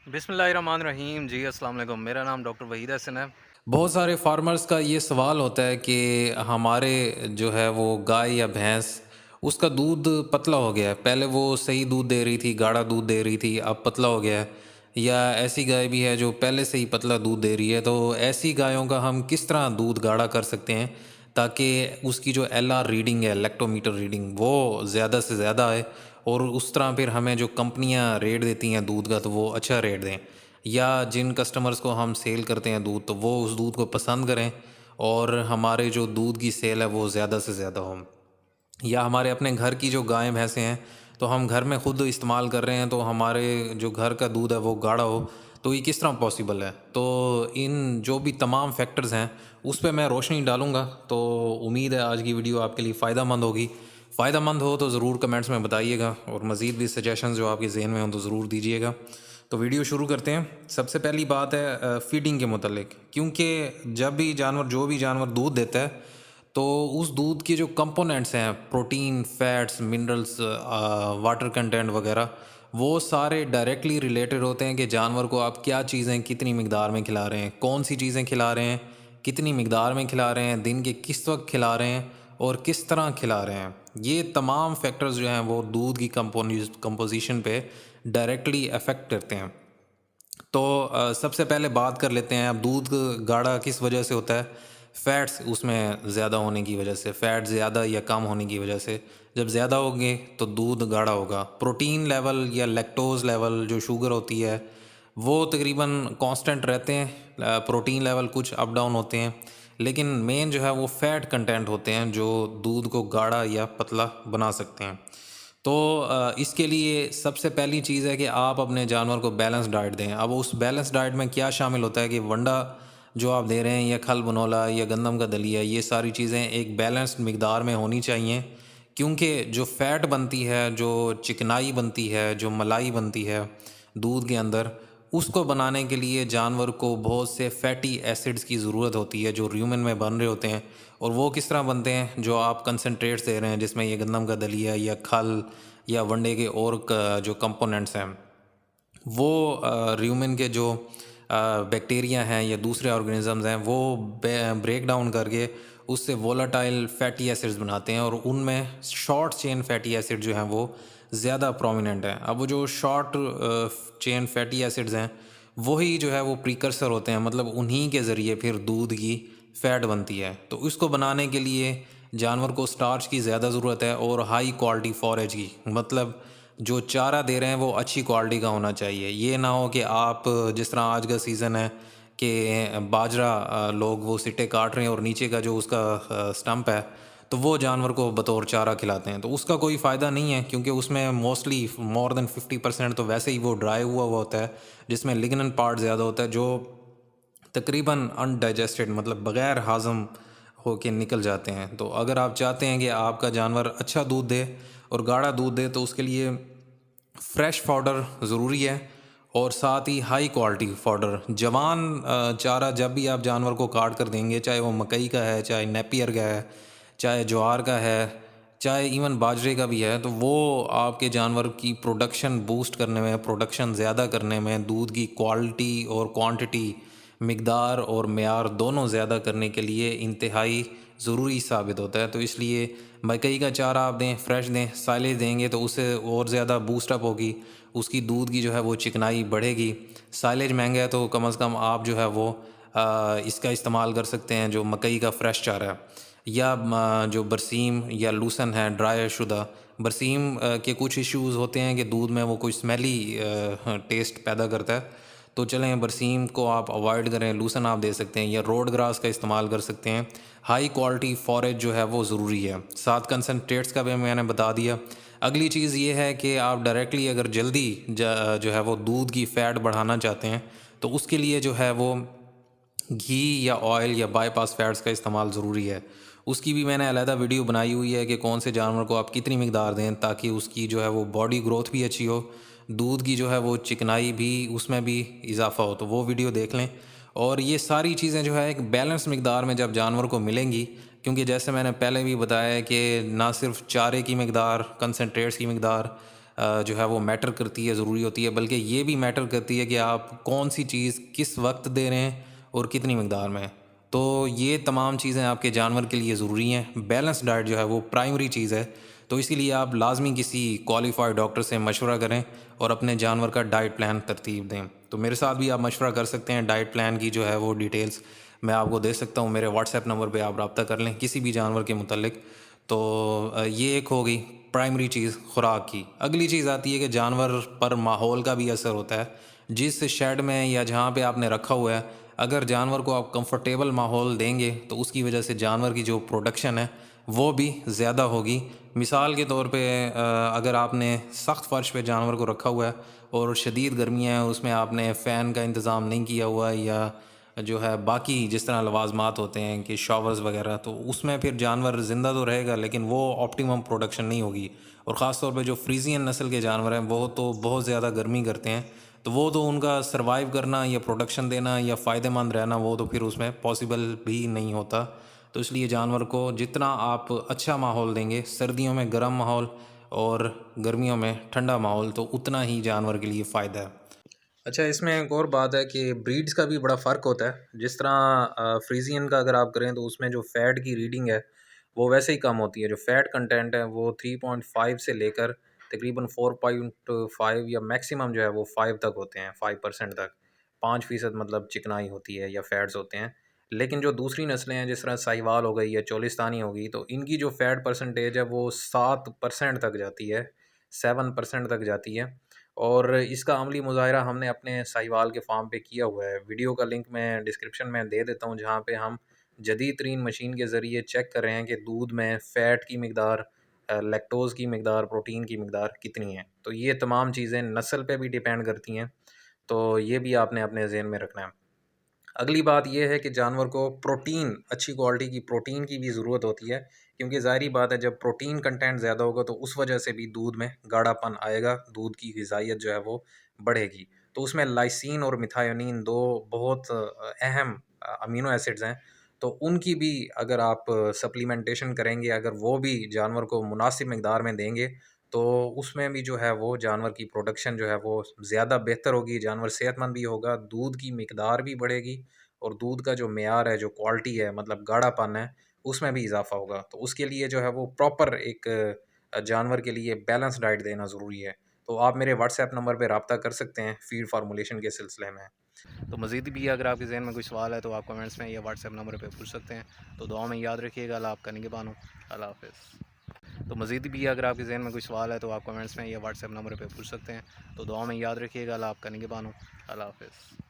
बिस्मिल्लाहिर्रहमानिर्रहीम जी अस्सलाम वालेकुम। मेरा नाम डॉक्टर वहीद हसन है। बहुत सारे फार्मर्स का ये सवाल होता है कि हमारे जो है वो गाय या भैंस उसका दूध पतला हो गया है। पहले वो सही दूध दे रही थी, गाढ़ा दूध दे रही थी, अब पतला हो गया है। या ऐसी गाय भी है जो पहले से ही पतला दूध दे रही है। तो ऐसी गायों का हम किस तरह दूध गाढ़ा कर सकते हैं ताकि उसकी जो एलआर रीडिंग है, लैक्टोमीटर रीडिंग, वो ज़्यादा से ज़्यादा आए और उस तरह फिर हमें जो कंपनियां रेट देती हैं दूध का तो वो अच्छा रेट दें, या जिन कस्टमर्स को हम सेल करते हैं दूध तो वो उस दूध को पसंद करें और हमारे जो दूध की सेल है वो ज़्यादा से ज़्यादा हो। या हमारे अपने घर की जो गायें भैंसें हैं तो हम घर में खुद इस्तेमाल कर रहे हैं तो हमारे जो घर का दूध है वो गाढ़ा हो, तो ये किस तरह पॉसिबल है। तो इन जो भी तमाम फैक्टर्स हैं उस पर मैं रोशनी डालूँगा। तो उम्मीद है आज की वीडियो आपके लिए फ़ायदा मंद होगी। फ़ायदा मंद हो तो ज़रूर कमेंट्स में बताइएगा और मज़ीद भी सजेशंस जो आपके जहन में हो तो ज़रूर दीजिएगा। तो वीडियो शुरू करते हैं। सबसे पहली बात है फीडिंग के मुतल्लिक, क्योंकि जब भी जानवर जो भी जानवर दूध देता है तो उस दूध के जो कंपोनेंट्स हैं, protein, fats, minerals, water content वगैरह, वो सारे डायरेक्टली रिलेटेड होते हैं कि जानवर को आप क्या चीज़ें कितनी मिकदार में खिला रहे हैं, कौन सी चीज़ें खिला रहे हैं, कितनी मिकदार में खिला रहे हैं, दिन के किस वक्त खिला रहे हैं और किस तरह खिला रहे हैं। ये तमाम फैक्टर्स जो हैं वो दूध की कंपोजिशन पे डायरेक्टली अफेक्ट करते हैं। तो सबसे पहले बात कर लेते हैं अब दूध गाढ़ा किस वजह से होता है। फैट्स उसमें ज़्यादा होने की वजह से, फैट ज़्यादा या कम होने की वजह से। जब ज़्यादा होंगे तो दूध गाढ़ा होगा। प्रोटीन लेवल या लैक्टोज लेवल जो शुगर होती है वो तकरीबन कांस्टेंट रहते हैं। प्रोटीन लेवल कुछ अप डाउन होते हैं, लेकिन मेन जो है वो फैट कंटेंट होते हैं जो दूध को गाढ़ा या पतला बना सकते हैं। तो इसके लिए सबसे पहली चीज़ है कि आप अपने जानवर को बैलेंस डाइट दें। अब उस बैलेंस डाइट में क्या शामिल होता है कि वंडा जो आप दे रहे हैं या खल बनोला या गंदम का दलिया, ये सारी चीज़ें एक बैलेंस्ड मिकदार में होनी चाहिए। क्योंकि जो फ़ैट बनती है, जो चिकनाई बनती है, जो मलाई बनती है दूध के अंदर, उसको बनाने के लिए जानवर को बहुत से फैटी एसिड्स की ज़रूरत होती है जो र्यूमेन में बन रहे होते हैं। और वो किस तरह बनते हैं, जो आप कंसनट्रेट्स दे रहे हैं जिसमें ये गंदम का दलिया या खल या वनडे के और जो कंपोनेंट्स हैं वो र्यूमेन के जो बैक्टीरिया हैं या दूसरे ऑर्गेनिजम्स हैं वो ब्रेक डाउन करके उससे वोलाटाइल फैटी एसिड्स बनाते हैं और उनमें शॉर्ट चेन फैटी एसिड जो हैं वो ज़्यादा प्रोमिनेंट हैं। अब वो जो शॉर्ट चेन फैटी एसिड्स हैं वही जो है वो प्रीकर्सर होते हैं, मतलब उन्हीं के ज़रिए फिर दूध की फ़ैट बनती है। तो इसको बनाने के लिए जानवर को स्टार्च की ज़्यादा ज़रूरत है और हाई क्वालिटी फॉरेज की, मतलब जो चारा दे रहे हैं वो अच्छी क्वालिटी का होना चाहिए। ये ना हो कि आप जिस तरह आज का सीज़न है कि बाजरा लोग वो सिट्टे काट रहे हैं और नीचे का जो उसका स्टंप है तो वो जानवर को बतौर चारा खिलाते हैं, तो उसका कोई फ़ायदा नहीं है क्योंकि उसमें मोस्टली मोर देन 50% तो वैसे ही वो ड्राई हुआ होता है जिसमें लिग्नन पार्ट ज़्यादा होता है जो तकरीबन अनडाइजेस्टेड, मतलब बग़ैर हाज़म होके निकल जाते हैं। तो अगर आप चाहते हैं कि आपका जानवर अच्छा दूध दे और गाढ़ा दूध दे तो उसके लिए फ्रेश पाउडर ज़रूरी है और साथ ही हाई क्वालिटी पाउडर। जवान चारा जब भी आप जानवर को काट कर देंगे, चाहे वो मकई का है, चाहे नेपियर का है, चाहे ज्वार का है, चाहे इवन बाजरे का भी है, तो वो आपके जानवर की प्रोडक्शन बूस्ट करने में, प्रोडक्शन ज़्यादा करने में, दूध की क्वालिटी और क्वांटिटी, मिकदार और मेयार दोनों ज़्यादा करने के लिए इंतहाई ज़रूरी साबित होता है। तो इसलिए मकई का चारा आप दें, फ्रेश दें, साइलेज देंगे तो उससे और ज़्यादा बूस्टअप होगी, उसकी दूध की जो है वो चिकनाई बढ़ेगी। साइलेज महंगा है तो कम से कम आप जो है वो इसका इस्तेमाल कर सकते हैं जो मकई का फ्रेश चारा है, या जो बरसीम या लूसन है ड्राई शुदा। बरसीम के कुछ इश्यूज़ होते हैं कि दूध में वो कोई स्मेली टेस्ट पैदा करता है, तो चलें बरसीम को आप अवॉइड करें, लूसन आप दे सकते हैं या रोड ग्रास का इस्तेमाल कर सकते हैं। हाई क्वालिटी फॉरेज जो है वो ज़रूरी है। साथ कंसनट्रेट्स का भी मैंने बता दिया। अगली चीज़ ये है कि आप डायरेक्टली अगर जल्दी जो है वो दूध की फ़ैट बढ़ाना चाहते हैं तो उसके लिए जो है वो घी या ऑयल या बाईपास फैट्स का इस्तेमाल ज़रूरी है। उसकी भी मैंने अलहदा वीडियो बनाई हुई है कि कौन से जानवर को आप कितनी मिकदार दें ताकि उसकी जो है वो बॉडी ग्रोथ भी अच्छी हो, दूध की जो है वो चिकनाई भी उसमें भी इजाफा हो, तो वो वीडियो देख लें। और ये सारी चीज़ें जो है एक बैलेंस मिकदार में जब जानवर को मिलेंगी, क्योंकि जैसे मैंने पहले भी बताया है कि ना सिर्फ चारे की मिकदार, कंसनट्रेट्स की मिकदार, जो है वो मैटर करती है, ज़रूरी होती है, बल्कि ये भी मैटर करती है कि आप कौन सी चीज़ किस वक्त दे रहे हैं और कितनी मकदार में। तो ये तमाम चीज़ें आपके जानवर के लिए ज़रूरी हैं। बैलेंस डाइट जो है वो प्राइमरी चीज़ है, तो इसीलिए आप लाज़मी किसी क्वालिफ़ाइड डॉक्टर से मशवरा करें और अपने जानवर का डाइट प्लान तरतीब दें। तो मेरे साथ भी आप मशवरा कर सकते हैं, डाइट प्लान की जो है वो डिटेल्स मैं आपको दे सकता हूँ। मेरे व्हाट्सएप नंबर पे आप रब्ता कर लें किसी भी जानवर के मुतल्लिक। तो ये एक हो गई प्राइमरी चीज़ खुराक की। अगली चीज़ आती है कि जानवर पर माहौल का भी असर होता है। जिस शेड में या जहाँ पे आपने रखा हुआ है, अगर जानवर को आप कंफर्टेबल माहौल देंगे तो उसकी वजह से जानवर की जो प्रोडक्शन है वो भी ज़्यादा होगी। मिसाल के तौर पे अगर आपने सख्त फ़र्श पे जानवर को रखा हुआ है और शदीद गर्मियाँ हैं, उसमें आपने फ़ैन का इंतज़ाम नहीं किया हुआ है, या जो है बाकी जिस तरह लवाज़मात होते हैं कि शॉवर्स वगैरह, तो उसमें फिर जानवर ज़िंदा तो रहेगा लेकिन वो ऑप्टिमम प्रोडक्शन नहीं होगी। और ख़ास तौर पे जो फ्रीजियन नस्ल के जानवर हैं वो तो बहुत ज़्यादा गर्मी करते हैं, तो वो तो उनका सर्वाइव करना या प्रोडक्शन देना या फ़ायदेमंद रहना वो तो फिर उसमें पॉसिबल भी नहीं होता। तो इसलिए जानवर को जितना आप अच्छा माहौल देंगे, सर्दियों में गर्म माहौल और गर्मियों में ठंडा माहौल, तो उतना ही जानवर के लिए फ़ायदा है। अच्छा, इसमें एक और बात है कि ब्रीड्स का भी बड़ा फ़र्क होता है। जिस तरह फ्रीज़ियन का अगर आप करें तो उसमें जो फ़ैट की रीडिंग है वो वैसे ही कम होती है। जो फ़ैट कंटेंट है वो 3.5 से लेकर तकरीबन 4.5 या मैक्सिमम जो है वो 5 तक होते हैं, 5% तक। 5% मतलब चिकनाई होती है या फ़ैट्स होते हैं। लेकिन जो दूसरी नस्लें हैं जिस तरह साहिवाल हो गई या चोलिस्तानी हो गई, तो इनकी जो फ़ैट परसेंटेज है वो 7% तक जाती है, 7% तक जाती है। और इसका अमली मुज़ाहिरा हमने अपने साहिवाल के फ़ार्म पे किया हुआ है। वीडियो का लिंक मैं डिस्क्रिप्शन में दे देता हूँ, जहाँ पे हम जदीद तरीन मशीन के ज़रिए चेक कर रहे हैं कि दूध में फ़ैट की मकदार, लैक्टोज़ की मकदार, प्रोटीन की मकदार कितनी है। तो ये तमाम चीज़ें नस्ल पे भी डिपेंड करती हैं, तो ये भी आपने अपने ज़हन में रखना है। अगली बात ये है कि जानवर को प्रोटीन, अच्छी क्वालिटी की प्रोटीन की भी ज़रूरत होती है, क्योंकि ज़ाहिर बात है जब प्रोटीन कंटेंट ज़्यादा होगा तो उस वजह से भी दूध में गाढ़ापन आएगा, दूध की ग़िज़ाइयत जो है वो बढ़ेगी। तो उसमें लाइसिन और मिथायोनिन 2 बहुत अहम अमीनो एसिड्स हैं, तो उनकी भी अगर आप सप्लीमेंटेशन करेंगे, अगर वो भी जानवर को मुनासिब मकदार में देंगे, तो उसमें भी जो है वो जानवर की प्रोडक्शन जो है वो ज़्यादा बेहतर होगी, जानवर सेहतमंद भी होगा, दूध की मकदार भी बढ़ेगी और दूध का जो मेयार है, जो क्वालिटी है, मतलब गाढ़ापन है, उसमें भी इज़ाफ़ा होगा। तो उसके लिए जो है वो प्रॉपर एक जानवर के लिए बैलेंस डाइट देना ज़रूरी है। तो आप मेरे व्हाट्सएप नंबर पे रब्ता कर सकते हैं फ़ीड फार्मूलेशन के सिलसिले में। तो मज़ीद भी अगर आपके ज़हन में कोई सवाल है तो आप कमेंट्स में या व्हाट्सएप नंबर पे पूछ सकते हैं। तो दुआ में याद रखिएगा, अल्लाह आपका निगहबान हो। अल्लाह हाफ़िज़। तो मज़ीद भी अगर आपके ज़हन में कोई सवाल है तो आप कमेंट्स में या व्हाट्सएप नंबर पे पूछ सकते हैं। तो दुआ में याद रखिएगा, अल्लाह आपका निगहबान हो। अल्लाह हाफ़िज़।